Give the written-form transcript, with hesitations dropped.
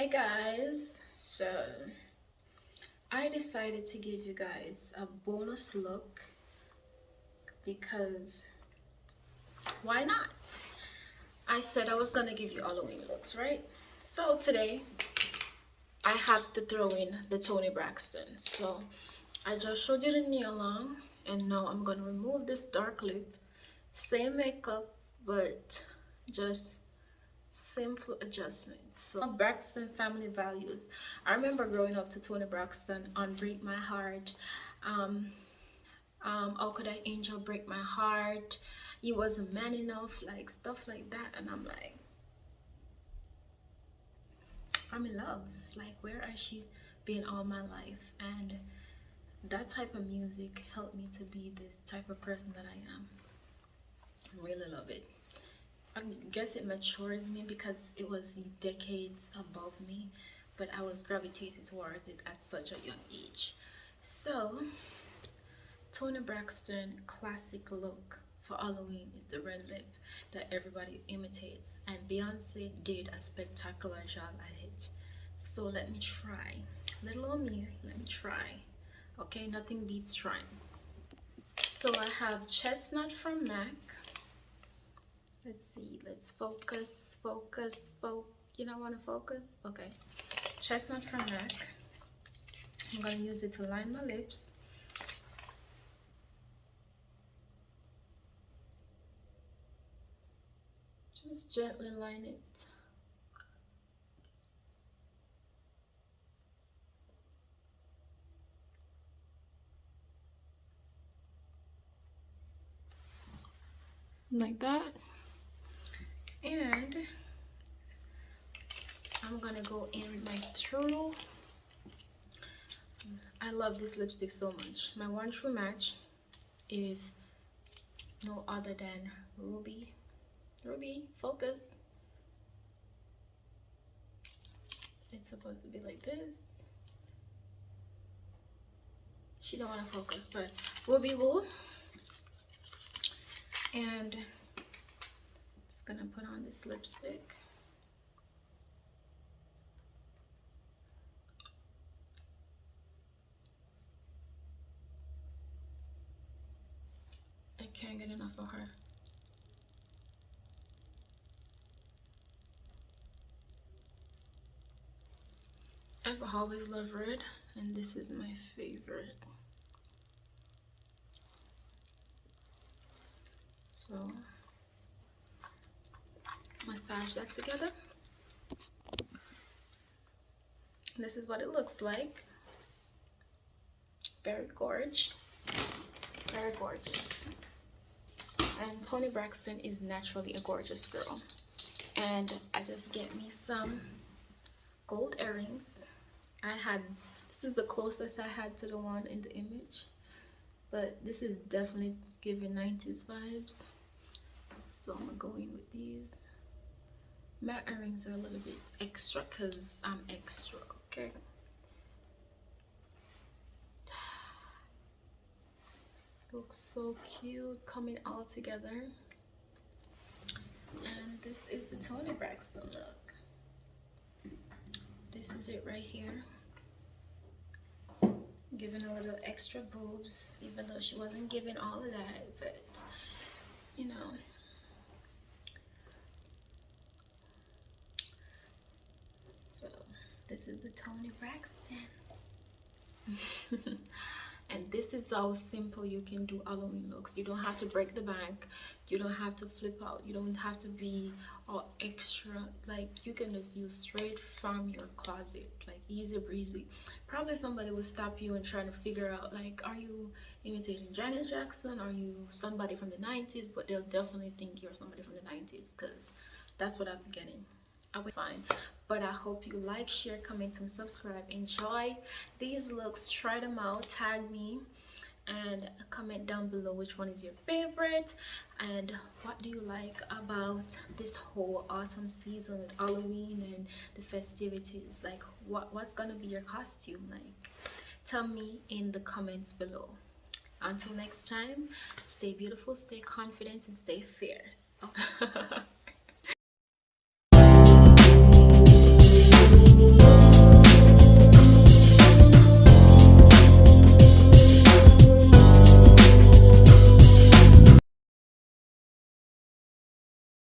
Hi guys, so I decided to give you guys a bonus look because why not? I said I was gonna give you Halloween looks, right? So today I have to throw in the Toni Braxton. So I just showed you the knee along, and now I'm gonna remove this dark lip, same makeup, but just simple adjustments. So Braxton family values. I remember growing up to Toni Braxton on Break My Heart. um how could I angel break my heart, he wasn't man enough, like stuff like that, and I'm like, I'm in love. Like, where has she been all my life? And that type of music helped me to be this type of person that I am. I really love it. I guess it matures me because it was decades above me, but I was gravitated towards it at such a young age. So, Toni Braxton classic look for Halloween is the red lip that everybody imitates, and Beyonce did a spectacular job at it. So let me try. Little on me, let me try. Okay, nothing beats trying. So I have Chestnut from MAC. Let's see, let's focus. You don't want to focus? Okay. Chestnut from MAC. I'm going to use it to line my lips. Just gently line it. Like that. And I'm gonna go in like through. I love this lipstick so much. My one true match is no other than Ruby. Ruby, focus. It's supposed to be like this. She don't want to focus, but Ruby Woo. And just gonna put on this lipstick. I can't get enough of her. I've always loved red, and this is my favorite. So massage that together. This is what it looks like. Very gorgeous. Very gorgeous. And Toni Braxton is naturally a gorgeous girl. And I just get me some gold earrings. This is the closest I had to the one in the image, but this is definitely giving 90s vibes. So I'm gonna go in with these. My earrings are a little bit extra because I'm extra, okay? This looks so cute coming all together. And this is the Toni Braxton look. This is it right here. Giving a little extra boobs, even though she wasn't giving all of that, but you know. So this is the Toni Braxton. And this is how simple you can do Halloween looks. You don't have to break the bank, you don't have to flip out, you don't have to be all extra. Like, you can just use straight from your closet, like easy breezy. Probably somebody will stop you and try to figure out, like, are you imitating Janet Jackson, are you somebody from the 90s? But they'll definitely think you're somebody from the 90s, because that's what I've been getting. I was fine. But I hope you like, share, comment, and subscribe. Enjoy these looks, try them out, tag me, and comment down below which one is your favorite, and what do you like about this whole autumn season with Halloween and the festivities. Like, what's gonna be your costume? Like, tell me in the comments below. Until next time, stay beautiful, stay confident, and stay fierce.